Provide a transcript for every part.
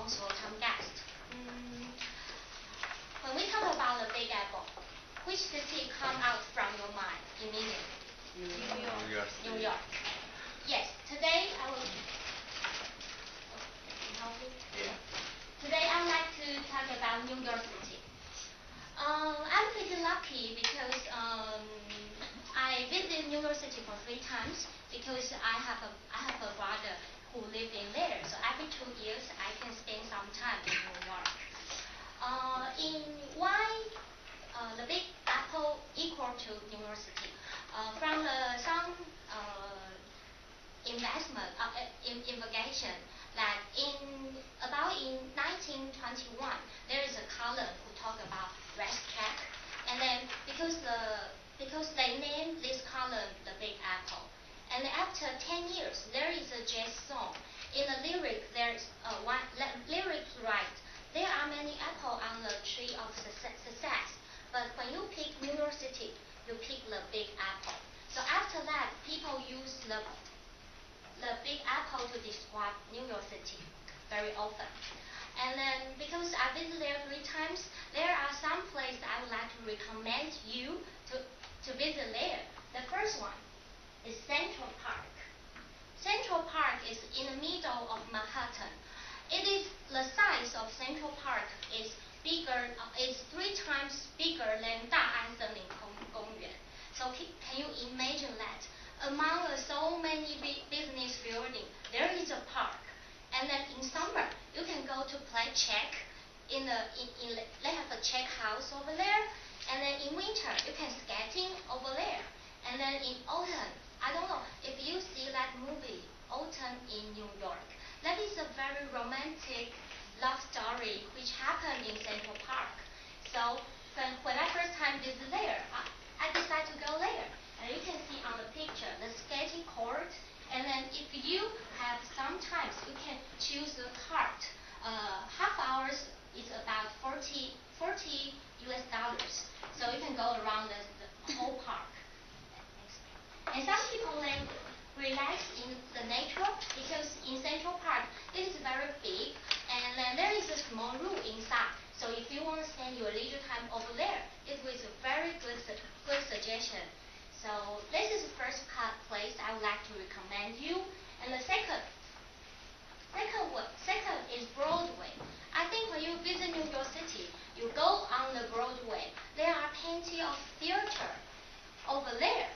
most welcome guest. When we talk about the Big Apple, which city come out from your mind immediately? New York. New York. Yes. Today I will. Yeah. Today I would like to talk about New York City. I'm pretty lucky because I visited New York City for 3 times because I have a brother who lives in there. So every 2 years I can spend some time in New York. In why the Big Apple equal to New York City? From some investigation that in 1921 there is a column who talk about racetrack, and then because they named this column the Big Apple, and after 10 years there is a jazz song. In the lyric there's one lyric right, there are many apples on the tree of success, but when you pick New York City, you pick the Big Apple. So after that, people use the Big Apple to describe New York City very often. And then because I visited there 3 times, there are some places I would like to recommend you to visit there. The first one is Central Park. Central Park is in the middle of Manhattan. It is the size of Central Park is bigger. Is 3 times bigger than 大安森林公园. So can you imagine that? Among so many business buildings, there is a park. And then in summer, you can go to play check. They have a check house over there. And then in winter, you can skating over there. And then in autumn, I don't know if you see that movie, Autumn in New York. That is a very romantic love story which happened in Central Park. So when I first time visit there, I decided to go there. And you can see on the picture the skating court. And then if you have some time, you can choose the cart. Half hours is about $40 US. So you can go around the whole park. And some people then relax in the nature because in Central Park it is very big, and then there is a small room inside. So if you want to spend your leisure time over there, it was a very good suggestion. So this is the first place I would like to recommend you. And the second is Broadway. I think when you visit New York City, you go on the Broadway. There are plenty of theater over there.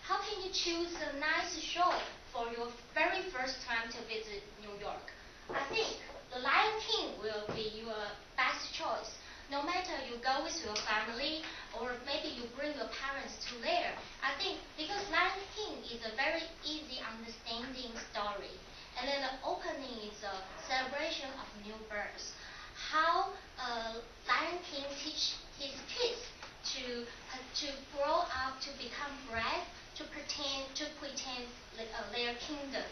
How can you choose a nice show for your very first time to visit New York? I think The Lion King will be your best choice. No matter you go with your family or maybe you bring your parents to there. I think because Lion King is a very easy understanding story. And then the opening is a celebration of new birth. How Lion King teach his kids to grow up, to become brave, to pretend their kingdom.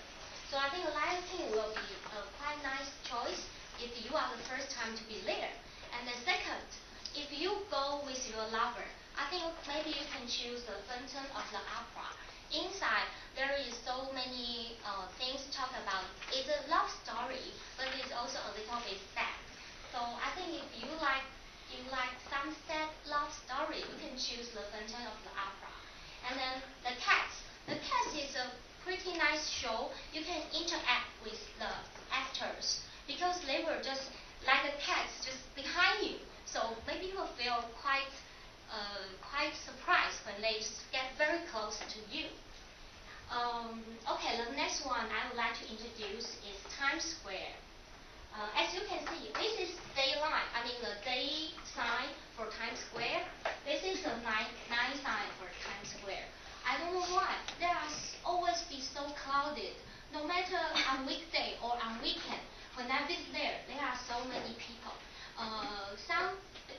So I think Lion King will be a quite nice choice if you are the first time to be there. And the second, if you go with your lover, I think maybe you can choose the Phantom of the Opera. Inside there is so many things to talk about. It's a love story, but it's also a little bit sad. So I think if you like some sad love story, you can choose the Phantom of the Opera. And then the Cats. The Cats is a pretty nice show. You can interact with the actors because they were just like the cats just behind you. So maybe you will feel quite surprised when they get very close to you. Okay, the next one I would like to introduce is Times Square. As you can see, this is the day sign for Times Square. This is the night sign for Times Square. I don't know why. There are always be so crowded. No matter on weekday or on weekend, when I visit there are so many people.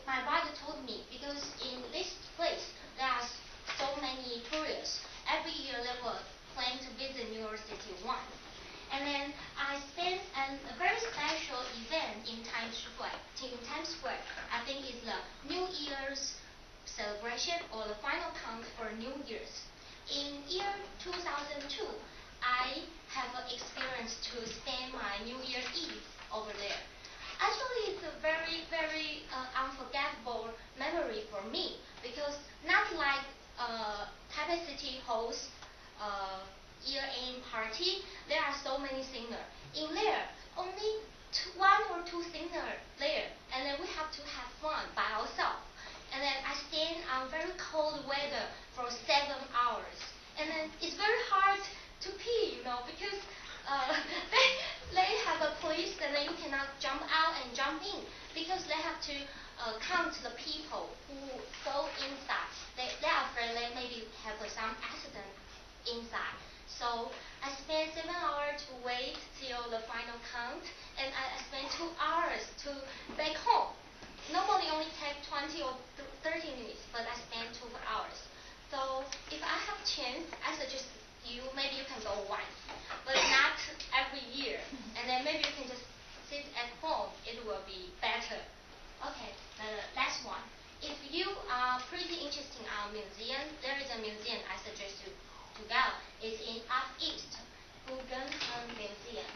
My brother told me because in this place there are so many tourists. Every year they will plan to visit New York City once. And then I spent a very special event in Times Square. I think it's the New Year's celebration or the final count for New Year's. In year 2002, I have an experience to spend my New Year's Eve over there. like Taipei City hosts year-end party, there are so many singers. In there, only one or two singers there, and then we have to have fun by ourselves. And then I stand on very cold weather for 7 hours, and then it's very hard to pee, because they have a police, and then you cannot jump out and jump in because they have to count the people who go inside. They are afraid they maybe have some accident inside. So I spent 7 hours to wait till the final count, and I spent 2 hours to back home. Normally only take 20 or 30 minutes, but I spent 2 hours. So if I have chance, I suggest maybe you can go once, but not every year. And then maybe you can just sit at home. It will be better. Okay, the last one. If you are pretty interested in our museum, there is a museum I suggest you to go. It's in Up East, Guggenheim Museum.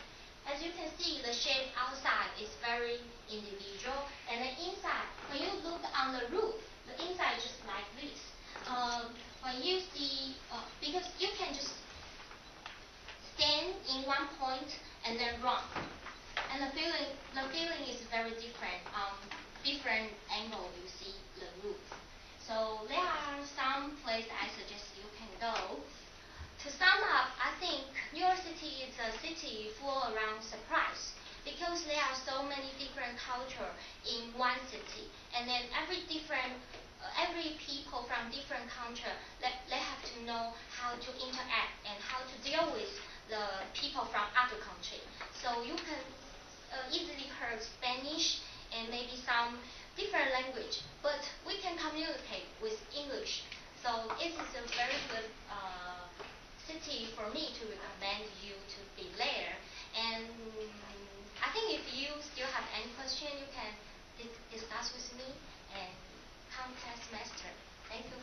As you can see, the shape outside is very individual, and the inside, when you look on the roof, the inside is just like this. When you see, because you can just stand in one point and then run, and the feeling is very different. Different angle you see the roof. So there are some places I suggest you can go. To sum up, I think New York City is a city full around surprise because there are so many different cultures in one city, and then every people from different culture, they have to know how to interact and how to deal with the people from other country. So you can easily heard Spanish and maybe some different language, but we can communicate with English. So it is a very good city for me to recommend you to be there. And I think if you still have any question, you can discuss with me and contact Master. Thank you.